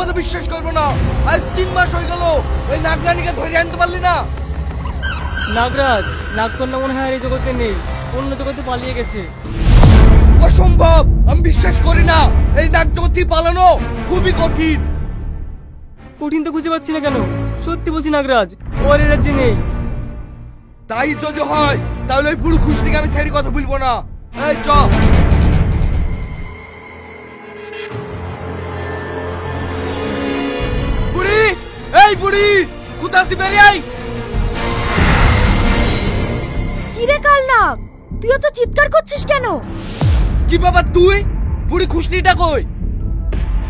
কথা বিশ্বাস করবো না। আজ 3 মাস হয়ে গেল ওই নাগরানীকে ধরে আনতে পারলি না। নাগরাজ, নাগকন্যা মনে হয় এই জগতে নেই, অন্য জগতে পালিয়ে গেছে। অসম্ভব, আমি বিশ্বাস করি না। এই নাগ জগৎ পালানো খুবই কঠিন। কঠিন তো খুঁজে পাচ্ছি না কেন? সত্যি বলছি নাগরাজ, ওর এই রাজ্যে নেই। তাই যদি হয় তাহলে ওই বুড়ো খুশনিকে আমি ছেড়ে কথা বলবো না। এই চ। বুড়ি, এই বুড়ি, কোথায় আছিস? বেরিয়ে আয়। কিরে কালনাগ, তুইও তো চিৎকার করছিস কেন? কি বাবা তুই? বুড়ি খুশনিটা কই?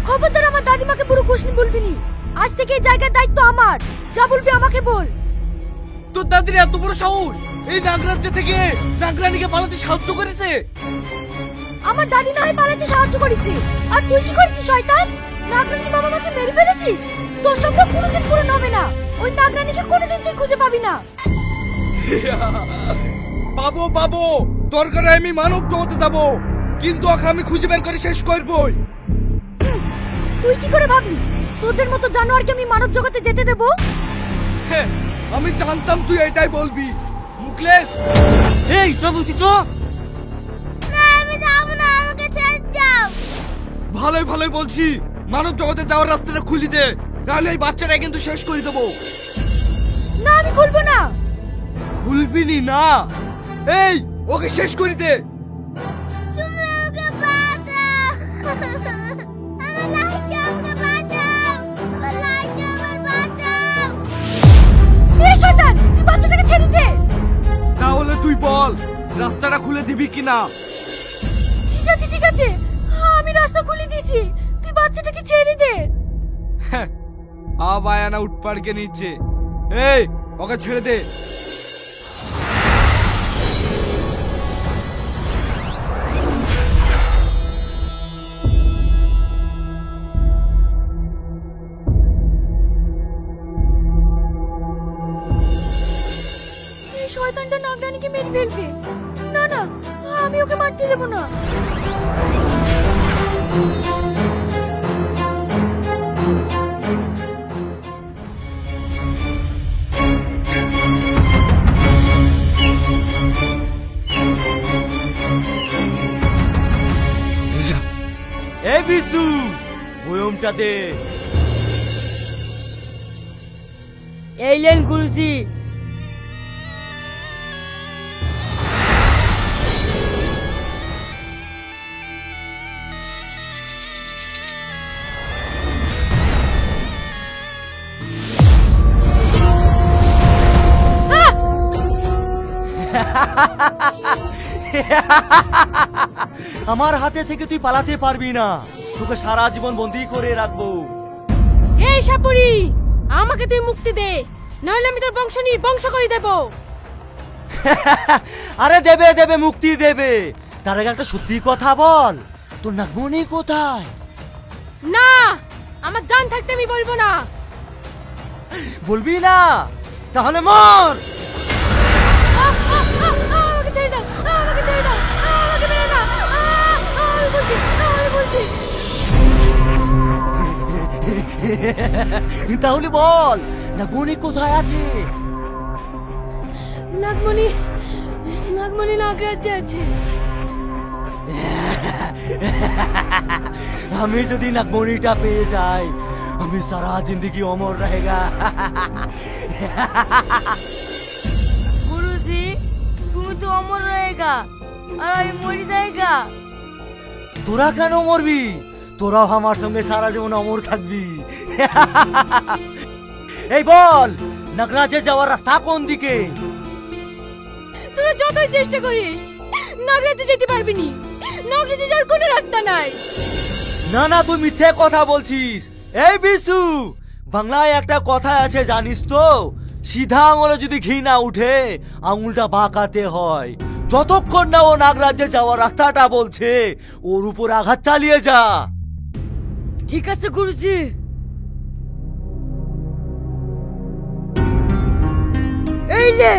খবরদার আমার দাদিমাকে বুড়ো খুশনি বলবি নি। আজ থেকে এই জায়গার দায়িত্ব আমার। যা বলবি আমাকে বল। তোর দাদির এত বড় সাহস এই নাগরাজ্য থেকে নাগরানীকে পালাতে সাহায্য করেছে? আমার দাদি না হয় পালাতে সাহায্য করেছে, আর তুই কি করেছিস শয়তান? নাগরানী বাবা মাকে মেরে ফেলেছিস। তোর সঙ্গে কোনোদিন পূরণ হবে না। ওই নাগরানীকে কোনোদিন তুই খুঁজে পাবি না। পাবো পাবো, দরকার আমি মানব জগতে যাবো, কিন্তু ওকে আমি খুঁজে বের করে শেষ করবই। তুই কি করে ভাবলি তোদের মতো জানোয়ারকে আমি মানব জগতে যেতে দেবো? আমি জানতাম তুই এটাই বলবি। মুকলেশ, এই চ বলছি, চ। না আমি যাবো না, আমাকে ছেড়ে দাও। ভালোই ভালোই বলছি, মানব জগতে যাওয়ার রাস্তাটা খুলি দে, নাহলে এই বাচ্চাটা কিন্তু শেষ করে দেবো। না আমি খুলবো না। খুলবি নি না? এই ওকে শেষ করে দে। তুমি আমাকে বাঁচাও। আমার লাইটা আমাকে বাঁচাও। আমার লাইটা আমার বাঁচাও। এই শয়তান, তুই বাচ্চাটাকে ছেড়ে দে। তাহলে তুই বল রাস্তাটা খুলে দিবি কিনা? ঠিক আছে ঠিক আছে, আমি রাস্তা খুলে দিয়েছি, তুই বাচ্চাটাকে ছেড়ে দে। আবায়ানা উঠপাড়কে নিচ্ছে। এই ওকে ছেড়ে দে। এই শয়তানটা নাগরানীকে মেরে ফেলবে। না না, আমি ওকে মারতে দেব না। এ বিশু, বয়মটা দে। এই লেন গুরুজি। আমার হাতে থেকে তুই পালাতে পারবি না, তোকে সারা জীবন বন্দী করে রাখবো। এই সাপুরি, আমাকে তুই মুক্তি দে, নাহলে আমি তোর বংশ নির্বংশ করে দেব। আরে দেবে দেবে, মুক্তি দেবে। তার আগে একটা সত্যি কথা বল, তোর নাগমণি কোথায়? না, আমার জান থাকতে আমি বলবো না। বলবি না? তাহলে মর। আমাকে ছেড়ে দাও, আমাকে ছেড়ে দাও, আমাকে মেরো না। আমি বলছি, আমি বলছি। তাহলে বল নাগমণি কোথায় আছে? নাগমণি, নাগমণি নাগরাজ্যে আছে। আমি যদি নাগমণিটা পেয়ে যাই, আমি সারা জিন্দগি অমর रहेगा। গুরুজি, তুমি তো অমর रहेगा আর আমি মরে যাইগা। তোরা কেন মরবি? তোরাও আমার সঙ্গে সারা জীবন অমর থাকবি। এই বল, নাগরাজে যাওয়ার রাস্তা কোন দিকে? তোরা যতই চেষ্টা করিস নাগরাজে যেতে পারবি নি। নাগরাজে যাওয়ার কোনো রাস্তা নাই। না না, তুই মিথ্যে কথা বলছিস। এই বিশু, বাংলায় একটা কথা আছে জানিস তো? সিধা আঙুলে যদি ঘি না উঠে, আঙুলটা বাঁকাতে হয়। যতক্ষণ না ও নাগরাজ্যে যাওয়ার রাস্তাটা বলছে, ওর উপর আঘাত চালিয়ে যা। ঠিক আছে গুরুজি। এই লে।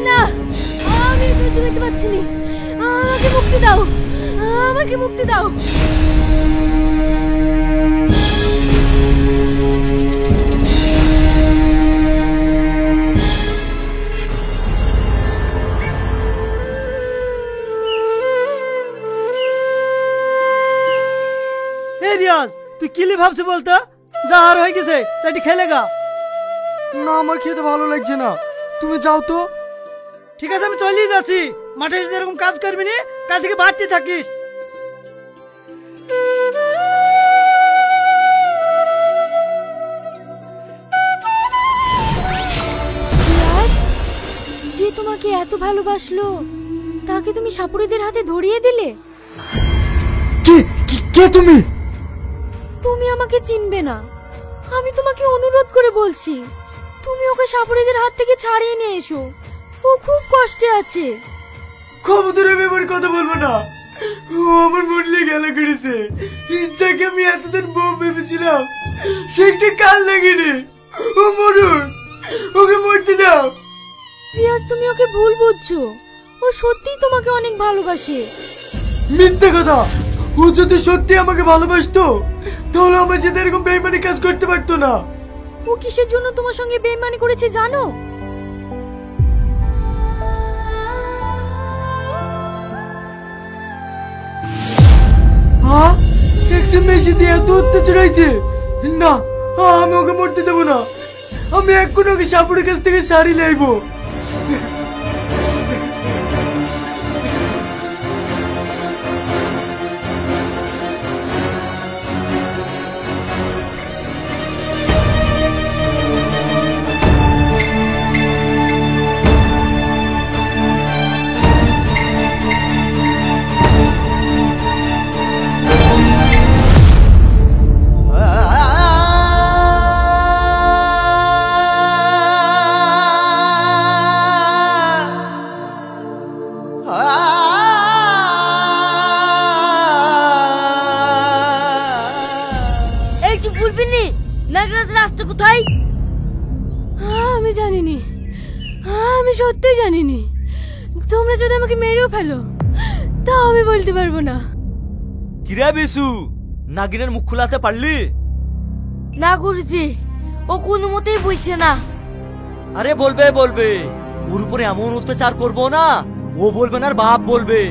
না, আমি সহ্য করতে পারছি না। আমাকে মুক্তি দাও, আমাকে মুক্তি দাও। তুই কিলি ভাবছিস বলতো? যা আর হয়ে গেছে, সেটি খেলে গা। না আমার খেতে ভালো লাগছে না, তুমি যাও তো। ঠিক আছে, আমি চলেই যাচ্ছি। মাঠে এসে এরকম কাজ করবি না, কাল থেকে বাড়তে থাকিস। রাজ, যে তোমাকে এত ভালোবাসলো তাকে তুমি সাপুড়েদের হাতে ধরিয়ে দিলে। কে তুমি? তুমি আমাকে চিনবে না, আমি তোমাকে অনুরোধ করে বলছি তুমি ওকে সাপুড়েদের হাত থেকে ছাড়িয়ে নিয়ে এসো। ও খুব কষ্টে আছে। খবরের ব্যাপারে কথা বলবো না। ও আমার মন নিয়ে গেলা করেছে। যাকে আমি এতদিন বউ ভেবেছিলাম সেটা কাল লাগেনি। ও মরুন, ওকে মরতে দাও। রিয়াজ, তুমি ওকে ভুল বুঝছো। ও সত্যিই তোমাকে অনেক ভালোবাসে। মিথ্যে কথা। ও যদি সত্যি আমাকে ভালোবাসতো তাহলে আমার সাথে এরকম বেইমানি কাজ করতে পারতো না। ও কিসের জন্য তোমার সঙ্গে বেইমানি করেছে জানো? হ্যাঁ, একটা মেশি দিয়ে এত অত্যাচার হয়েছে। না, আমি ওকে মরতে দেবো না। আমি এখন ওকে সাপুরের কাছ থেকে শাড়ি লাইবো। কোথায়? আমি জানিনি, আমি সত্যি জানিনি। তোমরা যদি আমাকে মেরেও ফেলো তাও আমি বলতে পারবো না। কিরে বিশু, নাগিনের মুখ খোলাতে পারলি? না গুরুজি, ও কোনো মতেই বলছে না। আরে বলবে বলবে, ওর উপরে এমন অত্যাচার করবো না, ও বলবে না আর বাপ বলবে।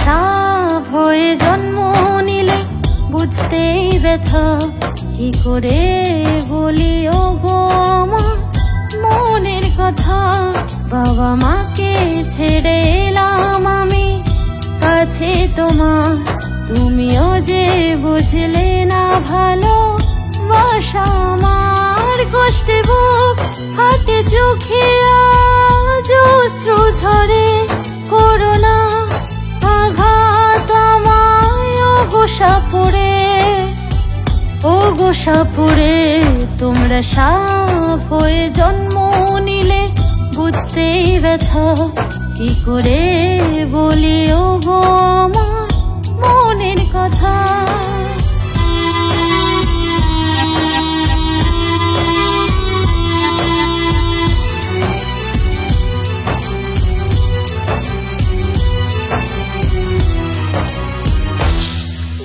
সাপ হয়ে জন্ম নিলে বুঝতেই ব্যথা, কি করে বলি ও গো আমার মনের কথা। বাবা মাকে ছেড়ে এলাম আমি কাছে তোমার, তুমিও যে বুঝলে না ভালো বাসা আমার। কষ্টে বুক ফাটে, চোখে আজ অশ্রু ঝরে, করোনা আঘাত আমায় ও গোসাপুরে, ও গোসাপুরে। তোমরা সাপ হয়ে জন্ম নিলে বুঝতেই ব্যথা, কি করে বলি ও গো আমার মনের কথা।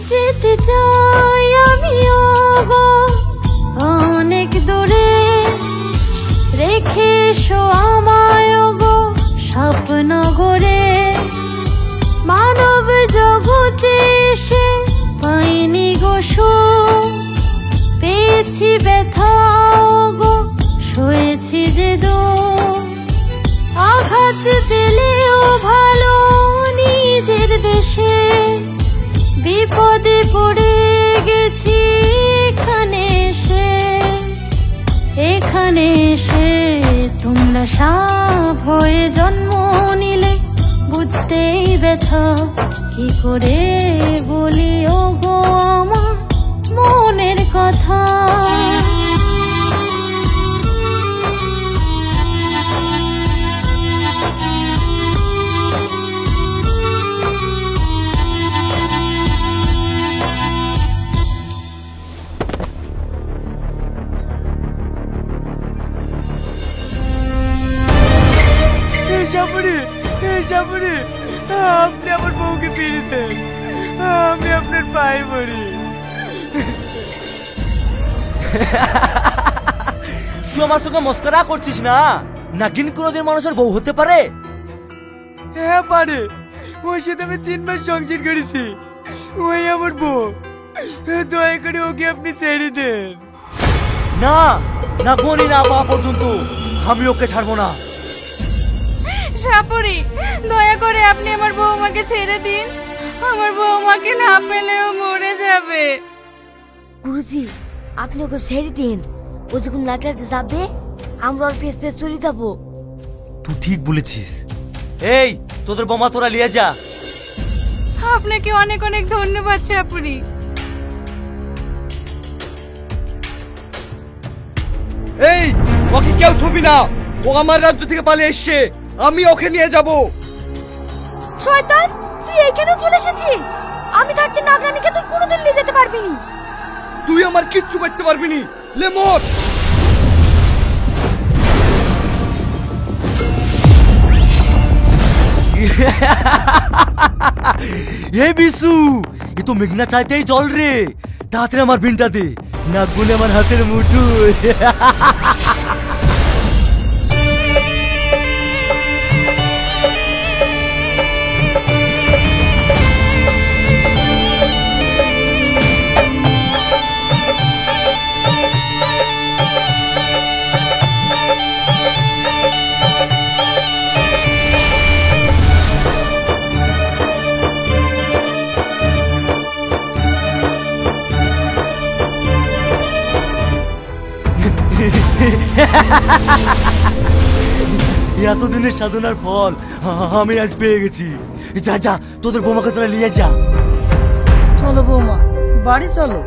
যেতে চাই আমি গো অনেক দূরে, রেখে এসো আমায় গো স্বপ্ন গড়ে। মানব জগতে এসে পাইনি গো সুখ, পেয়েছি ব্যথা গো সয়েছি যে দুঃখ। আঘাত পেলেও ভালো নিজের দেশে, বিপদে পড়ে গেছি এখানে এসে, এখানে এসে। তোমরা সাপ হয়ে জন্ম নিলে বুঝতেই ব্যথা, কি করে বলি ও গো আমার মনের কথা। সাপুরি, সাপুরি, আপনি আমার বউকে ফিরে দেন, আমি আপনার পায়ে পড়ি। তুই আমার সঙ্গে মস্করা করছিস না? নাগিন কোনোদিন মানুষের বউ হতে পারে? হ্যাঁ পারে, ওর সাথে আমি 3 মাস সংসার করেছি, ওই আমার বউ। দয়া করে ওকে আপনি ছেড়ে দেন। না, না গনি না পাওয়া পর্যন্ত আমি ওকে ছাড়বো না। সাপুরি, দয়া করে আপনি আমার বৌমাকে ছেড়ে দিন, আমার বৌমাকে না পেলেও মরে যাবে। গুরুজি, আপনি ওকে ছেড়ে দিন, ও যখন নাগরাজে যাবে আমরা ওর পেছ পেছ চলে যাব। তুই ঠিক বলেছিস। এই তোদের বোমা তোরা নিয়ে যা। আপনাকে অনেক অনেক ধন্যবাদ সাপুরি। এই ওকে কেউ ছবি না, ও আমার রাজ্য থেকে পালিয়ে এসছে, আমি ওকে নিয়ে যাব। শয়তান, তুই এখানে চলে এসেছিস? আমি থাকতে নাগরানীকে তুই কোনোদিন নিয়ে যেতে পারবি না। তুই আমার কিচ্ছু করতে পারবি না, লে মর। এই বিশু, এ তো মেঘনা চাইতেই জল রে। তাড়াতাড়ি আমার বিনটা দে, নাক গুনে আমার হাতের মুঠো। এতদিনের সাধনার ফল আমি আজ পেয়ে গেছি। যা যা, তোদের বোমাকে তোরা নিয়ে যা। চলো বৌমা, বাড়ি চলো।